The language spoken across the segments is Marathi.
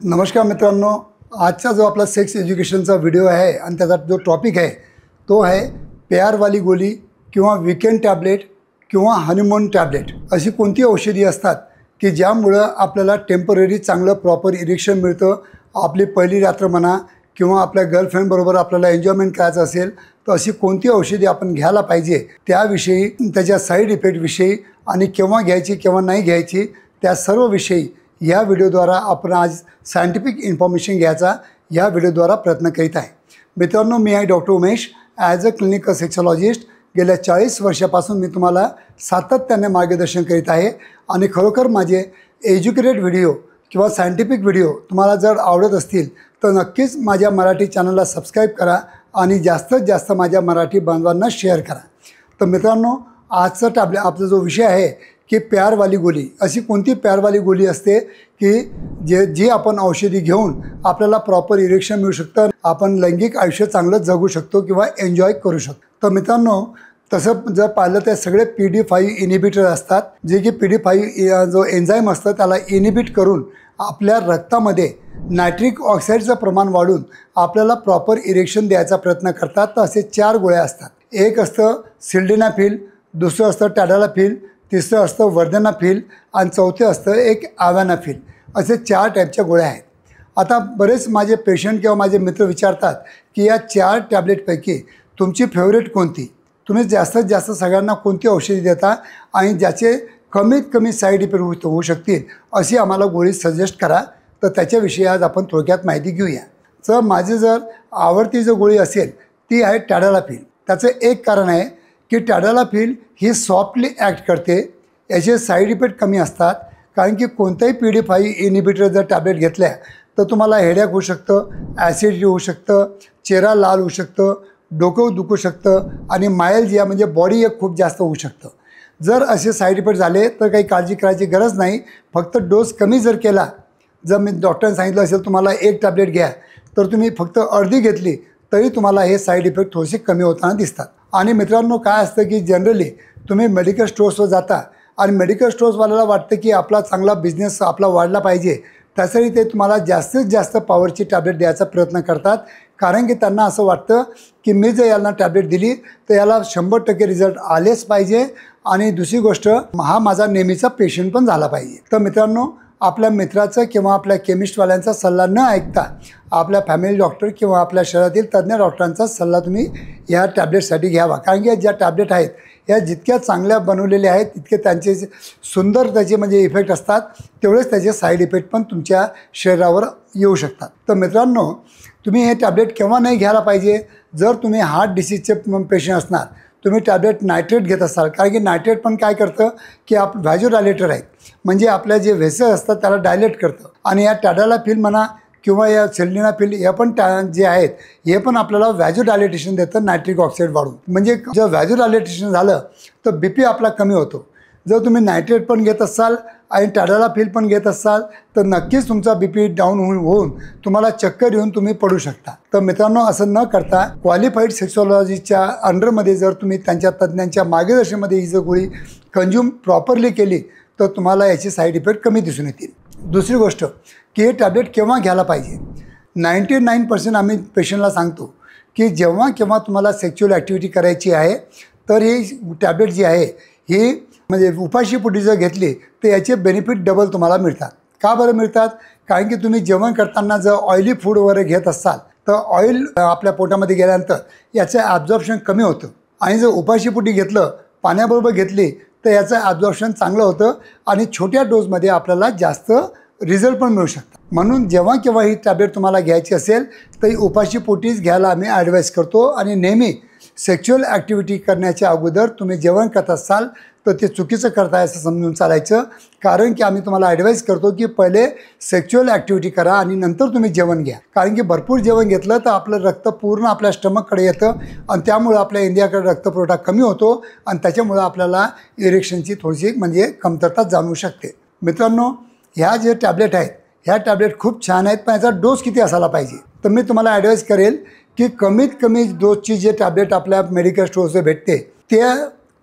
नमस्कार मित्रांनो, आजचा जो आपला सेक्स एज्युकेशनचा व्हिडिओ आहे आणि त्याचा जो टॉपिक आहे तो आहे प्यारवाली गोळी किंवा वीकेंड टॅबलेट किंवा हनीमून टॅबलेट. अशी कोणती औषधी असतात की ज्यामुळं आपल्याला टेम्पररी चांगलं प्रॉपर इरेक्शन मिळतं. आपली पहिली रात्र म्हणा किंवा आपल्या गर्लफ्रेंडबरोबर आपल्याला एन्जॉयमेंट करायचं असेल तर अशी कोणती औषधी आपण घ्यायला पाहिजे त्याविषयी, त्याच्या साईड इफेक्टविषयी आणि केव्हा घ्यायची केव्हा नाही घ्यायची त्या सर्व विषयी या व्हिडिओद्वारा आपण आज सायंटिफिक इन्फॉर्मेशन घ्यायचा या व्हिडिओद्वारा प्रयत्न करीत आहे. मित्रांनो, मी आहे doctor Umesh. As a clinical sexologist गेल्या 40 वर्षापासून मी तुम्हाला सातत्याने मार्गदर्शन करीत आहे आणि खरोखर माझे एज्युकेटेड व्हिडिओ किंवा सायंटिफिक व्हिडिओ तुम्हाला जर आवडत असतील तर नक्कीच माझ्या मराठी चॅनलला सबस्क्राईब करा आणि जास्तीत जास्त माझ्या मराठी बांधवांना शेअर करा. तर मित्रांनो, आजचा आपला जो विषय आहे की प्यारवाली गोळी. अशी कोणती प्यारवाली गोळी असते की जी आपण औषधी घेऊन आपल्याला प्रॉपर इरेक्शन मिळू शकतं, आपण लैंगिक आयुष्य चांगलं जगू शकतो किंवा एन्जॉय करू शकतो. तर मित्रांनो, तसं जर पाहिलं तर सगळे PD5 इनिबिटर असतात, जे की PD5 जो एन्झाईम असतं त्याला इनिबिट करून आपल्या रक्तामध्ये नायट्रिक ऑक्साईडचं प्रमाण वाढून आपल्याला प्रॉपर इरेक्शन द्यायचा प्रयत्न करतात. तर असे 4 गोळ्या असतात. एक असतं सिल्डेनाफिल, दुसरं असतं टॅडालाफिल, तिसरं असतं वर्धनाफिल आणि चौथे असतं एक ॲव्हॅनाफिल. असे 4 टाईपच्या गोळ्या आहेत. आता बरेच माझे पेशंट किंवा माझे मित्र विचारतात की या 4 टॅबलेटपैकी तुमची फेवरेट कोणती, तुम्ही जास्तीत जास्त सगळ्यांना कोणती औषधी देता आणि ज्याचे कमीत कमी साईड इफेक्ट होऊ शकतील अशी आम्हाला गोळी सजेस्ट करा. तर त्याच्याविषयी आज आपण थोडक्यात माहिती घेऊया. तर माझी जर आवडती जर गोळी असेल ती आहे टॅडालाफिल. त्याचं एक कारण आहे की टॅडालाफिल ही सॉफ्टली ॲक्ट करते. याचे साईड इफेक्ट कमी असतात, कारण की कोणताही PD5 इनिबिटर जर टॅबलेट घेतल्या तर तुम्हाला हेडेक होऊ शकतं, ॲसिडिटी होऊ शकतं, चेहरा लाल होऊ शकतं, डोकं दुखू शकतं आणि मायल्जिया म्हणजे बॉडी एक खूप जास्त होऊ शकतं. जर असे साईड इफेक्ट झाले तर काही काळजी करायची गरज नाही. फक्त डोस कमी जर केला, जर मी डॉक्टरांनी सांगितलं असेल तुम्हाला एक टॅबलेट घ्या तर तुम्ही फक्त अर्धी घेतली तरी तुम्हाला हे साईड इफेक्ट थोडेसे कमी होताना दिसतात. आणि मित्रांनो, काय असतं की जनरली तुम्ही मेडिकल स्टोर्सवर जाता आणि मेडिकल स्टोर्सवाल्याला वाटतं की आपला चांगला बिझनेस आपला वाढला पाहिजे, त्यासाठी ते तुम्हाला जास्तीत जास्त पॉवरची टॅबलेट द्यायचा प्रयत्न करतात. कारण की त्यांना असं वाटतं की मी जर यांना टॅबलेट दिली तर याला 100% रिझल्ट आलेच पाहिजे आणि दुसरी गोष्ट हा माझा नेहमीचा पेशंट पण झाला पाहिजे. तर मित्रांनो, आपल्या मित्राचं किंवा आपल्या केमिस्टवाल्यांचा सल्ला न ऐकता आपल्या फॅमिली डॉक्टर किंवा आपल्या शहरातील तज्ज्ञ डॉक्टरांचा सल्ला तुम्ही या टॅबलेटसाठी घ्यावा. कारण की ज्या टॅबलेट आहेत या जितक्या चांगल्या बनवलेल्या आहेत तितके त्यांचे सुंदर त्याचे म्हणजे इफेक्ट असतात, तेवढेच त्याचे साईड इफेक्ट पण तुमच्या शरीरावर येऊ शकतात. तर मित्रांनो, तुम्ही हे टॅबलेट केव्हा नाही घ्यायला पाहिजे. जर तुम्ही हार्ट डिसीजचे पेशंट असणार, तुम्ही टॅबलेट नायट्रेट घेत असाल, कारण की नायट्रेट पण काय करतं की व्हॅजोडायलेटर आहे, म्हणजे आपल्या जे व्हेसल असतात त्याला डायलेट करतं. आणि या टॅडालाफिल म्हणा किंवा या सिल्डेनाफिल हे पण जे आहेत हे पण आपल्याला व्हॅजोडायलेटेशन देतं नायट्रिक ऑक्साईड वाढून. म्हणजे जर व्हॅजोडायलेटेशन झालं तर BP आपला कमी होतो. जर तुम्ही नायट्रेट पण घेत असाल आणि टॅडालाफिल पण घेत असाल तर नक्कीच तुमचा BP डाऊन होऊन तुम्हाला चक्कर येऊन तुम्ही पडू शकता. तर मित्रांनो, असं न करता क्वालिफाईड सेक्सॉलॉजीच्या अंडरमध्ये जर तुम्ही त्यांच्या तज्ज्ञांच्या मार्गदर्शनामध्ये ही जर गोळी कंझ्युम प्रॉपरली केली तर तुम्हाला याची साईड इफेक्ट कमी दिसून येतील. दुसरी गोष्ट की हे टॅबलेट केव्हा घ्यायला पाहिजे. 99% आम्ही पेशंटला सांगतो की जेव्हा केव्हा तुम्हाला सेक्च्युअल ॲक्टिव्हिटी करायची आहे तर ही टॅबलेट जी आहे ही म्हणजे उपाशीपोटी जर घेतली तर याचे बेनिफिट डबल तुम्हाला मिळतात. का बरं मिळतात? कारण की तुम्ही जेवण करताना जर ऑइली फूड वगैरे घेत असाल तर ऑइल आपल्या पोटामध्ये गेल्यानंतर याचं ॲब्झॉर्प्शन कमी होतं आणि जर उपाशीपोटी घेतलं, पाण्याबरोबर घेतली तर याचं ॲब्झॉर्प्शन चांगलं होतं आणि छोट्या डोजमध्ये आपल्याला जास्त रिझल्ट पण मिळू शकतात. म्हणून जेव्हा केव्हा ही टॅबलेट तुम्हाला घ्यायची असेल तर ही उपाशीपोटीच घ्यायला आम्ही ॲडवाईस करतो. आणि नेहमी सेक्च्युअल ॲक्टिव्हिटी करण्याच्या अगोदर तुम्ही जेवण करत असाल तर ते चुकीचं करताय असं समजून चालायचं. कारण की आम्ही तुम्हाला ॲडवाईस करतो की पहिले सेक्च्युअल ॲक्टिव्हिटी करा आणि नंतर तुम्ही जेवण घ्या. कारण की भरपूर जेवण घेतलं तर आपलं रक्त पूर्ण आपल्या स्टमककडे येतं आणि त्यामुळं आपल्या इंडियाकडे रक्तपुरवठा कमी होतो आणि त्याच्यामुळं आपल्याला इरेक्शनची थोडीशी म्हणजे कमतरता जाणवू शकते. मित्रांनो, ह्या जे टॅबलेट आहेत ह्या टॅबलेट खूप छान आहेत, पण याचा डोस किती असायला पाहिजे. तर मी तुम्हाला ॲडवाईस करेल की कमीत कमी डोसची जे टॅबलेट आपल्या मेडिकल स्टोअर्सवर भेटते त्या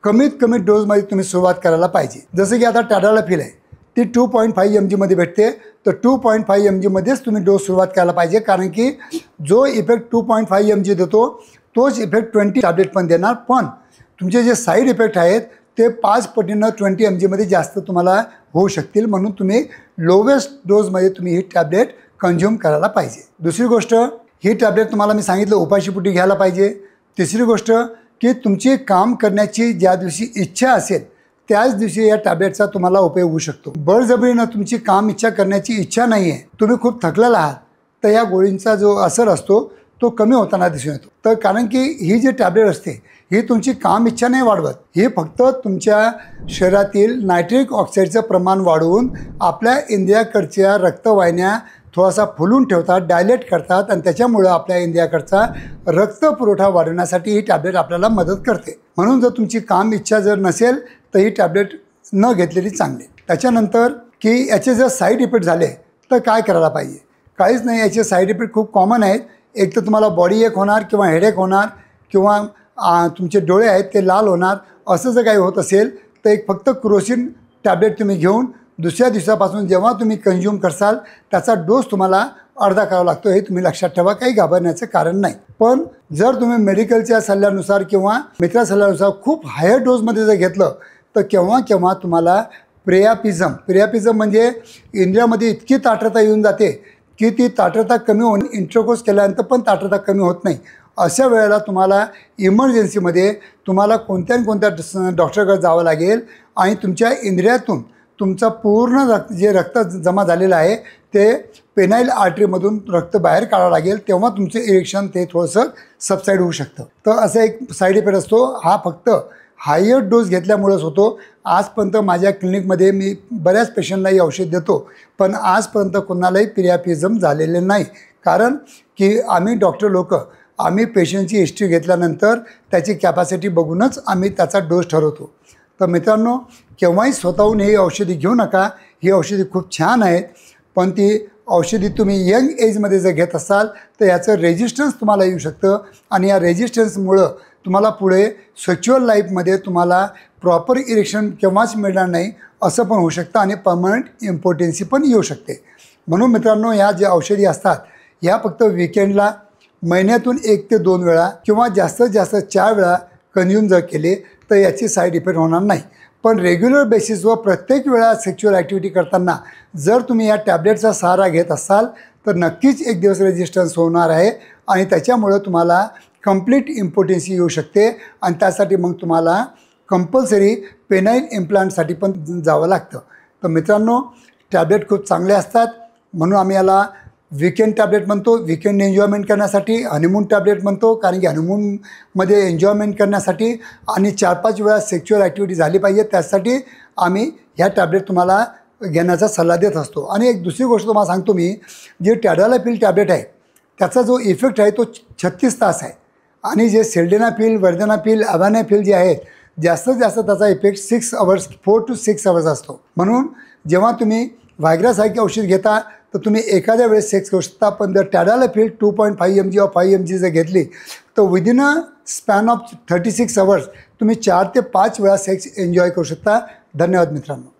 कमीत कमी डोजमध्ये तुम्ही सुरुवात करायला पाहिजे. जसं की आता टॅडालाफिल आहे, ती 2.5 mgमध्ये भेटते. तर 2.5 mgमध्येच तुम्ही डोस सुरुवात करायला पाहिजे, कारण की जो इफेक्ट 2.5 mg देतो तोच इफेक्ट 20 टॅब्लेट पण देणार, पण तुमचे जे साईड इफेक्ट आहेत ते 5 पटीनं 20 mgमध्ये जास्त तुम्हाला होऊ शकतील. म्हणून तुम्ही लोवेस्ट डोजमध्ये तुम्ही ही टॅब्लेट कंझ्युम करायला पाहिजे. दुसरी गोष्ट, ही टॅब्लेट तुम्हाला मी सांगितलं उपाशीपोटी घ्यायला पाहिजे. तिसरी गोष्ट की तुमची काम करण्याची ज्या दिवशी इच्छा असेल त्याच दिवशी या टॅब्लेटचा तुम्हाला उपयोग होऊ शकतो. बळजबरीनं तुमची काम इच्छा करण्याची इच्छा नाही आहे, तुम्ही खूप थकलेला आहात, तर या गोळींचा जो असर असतो तो कमी होताना दिसून येतो. तर कारण की ही जी टॅब्लेट असते ही तुमची काम इच्छा नाही वाढवत, ही फक्त तुमच्या शरीरातील नायट्रिक ऑक्साईडचं प्रमाण वाढवून आपल्या इंद्रियाकडच्या रक्तवाहिन्या थोडासा फुलून ठेवतात, डायलेट करतात आणि त्याच्यामुळं आपल्या इंद्रियाकडचा रक्तपुरवठा वाढवण्यासाठी ही टॅब्लेट आपल्याला मदत करते. म्हणून जर तुमची काम इच्छा जर नसेल तर ही टॅब्लेट न घेतलेली चांगली. त्याच्यानंतर की याचे जर साईड इफेक्ट झाले तर काय करायला पाहिजे? काहीच नाही, याचे साईड इफेक्ट खूप कॉमन आहेत. एक तर तुम्हाला बॉडी एक होणार किंवा हेडेक होणार किंवा तुमचे डोळे आहेत ते लाल होणार. असं जर काही होत असेल तर एक फक्त क्रोसिन टॅब्लेट तुम्ही घेऊन दुसऱ्या दिवसापासून जेव्हा तुम्ही कंझ्युम करसाल त्याचा डोस तुम्हाला अर्धा करावा लागतो. हे तुम्ही लक्षात ठेवा, काही घाबरण्याचं कारण नाही. पण जर तुम्ही मेडिकलच्या सल्ल्यानुसार किंवा मित्रा सल्ल्यानुसार खूप हायर डोजमध्ये जर घेतलं तर केव्हा केव्हा तुम्हाला प्रियापिझम म्हणजे इंद्रियामध्ये इतकी ताठरता येऊन जाते की ती ताठरता कमी होऊन इंटरकोर्स केल्यानंतर पण ताठरता कमी होत नाही. अशा वेळेला तुम्हाला इमर्जन्सीमध्ये तुम्हाला कोणत्या डॉक्टरकडे जावं लागेल आणि तुमच्या इंद्रियातून तुमचा पूर्ण रक्त जमा झालेलं आहे ते पेनाईल आर्टरीमधून रक्त बाहेर काढावं लागेल, तेव्हा तुमचं इरेक्शन ते थोडंसं सबसाईड होऊ शकतं. तर असा एक साईड इफेक्ट असतो. हा फक्त हायर डोस घेतल्यामुळंच होतो. आजपर्यंत माझ्या क्लिनिकमध्ये मी बऱ्याच पेशंटला ही औषध देतो, पण आजपर्यंत कोणालाही प्रियापिझम झालेले नाही. कारण की आम्ही डॉक्टर लोक आम्ही पेशंटची हिस्ट्री घेतल्यानंतर त्याची कॅपॅसिटी बघूनच आम्ही त्याचा डोस ठरवतो. तर मित्रांनो, केव्हाही स्वतःहून ही औषधी घेऊ नका. ही औषधी खूप छान आहेत, पण ती औषधी तुम्ही यंग एजमध्ये जर घेत असाल तर याचं रेजिस्टन्स तुम्हाला येऊ शकतं आणि या रेजिस्टन्समुळं तुम्हाला पुढे सेक्शुअल लाईफमध्ये तुम्हाला प्रॉपर इरेक्शन केव्हाच मिळणार नाही असं पण होऊ शकतं आणि पर्मनंट इम्पॉर्टन्सी पण येऊ शकते. म्हणून मित्रांनो, या ज्या औषधी असतात ह्या फक्त विकेंडला महिन्यातून 1 ते 2 वेळा किंवा जास्तीत जास्त 4 वेळा कंझ्युम जर केले तर याची साईड इफेक्ट होणार नाही. पण रेग्युलर बेसिसवर प्रत्येक वेळा सेक्शुअल ॲक्टिव्हिटी करताना जर तुम्ही या टॅब्लेटचा सहारा घेत असाल तर नक्कीच एक दिवस रेजिस्टन्स होणार आहे आणि त्याच्यामुळं तुम्हाला कंप्लीट इम्पॉर्टन्सी येऊ शकते आणि त्यासाठी मग तुम्हाला कंपल्सरी पेनाईल इम्प्लांटसाठी पण जावं लागतं. तर मित्रांनो, टॅब्लेट खूप चांगले असतात, म्हणून आम्ही याला वीकेंड टॅब्लेट म्हणतो. वीकेंड एन्जॉयमेंट करण्यासाठी हनीमून टॅब्लेट म्हणतो, कारण की हनीमूनमध्ये एन्जॉयमेंट करण्यासाठी आणि 4-5 वेळा सेक्शुअल ॲक्टिव्हिटी झाली पाहिजे त्यासाठी आम्ही ह्या टॅब्लेट तुम्हाला घेण्याचा सल्ला देत असतो. आणि एक दुसरी गोष्ट तुम्हाला सांगतो मी, जे टॅडालापिल टॅब्लेट आहे त्याचा जो इफेक्ट आहे तो 36 तास आहे आणि जे सेल्डेनाफिल, वर्धनाफिल, अव्हॅनाफिल जे आहेत जास्तीत जास्त त्याचा इफेक्ट 4 to 6 आवर्स असतो. म्हणून जेव्हा तुम्ही व्हायग्रासारखी औषध घेता तर तुम्ही एखाद्या वेळेस सेक्स करू शकता, पण जर टॅडालापिल 2.5 mg or 5 mg जर घेतली तर within a span of 36 hours तुम्ही 4 ते 5 वेळा सेक्स एन्जॉय करू शकता. धन्यवाद मित्रांनो.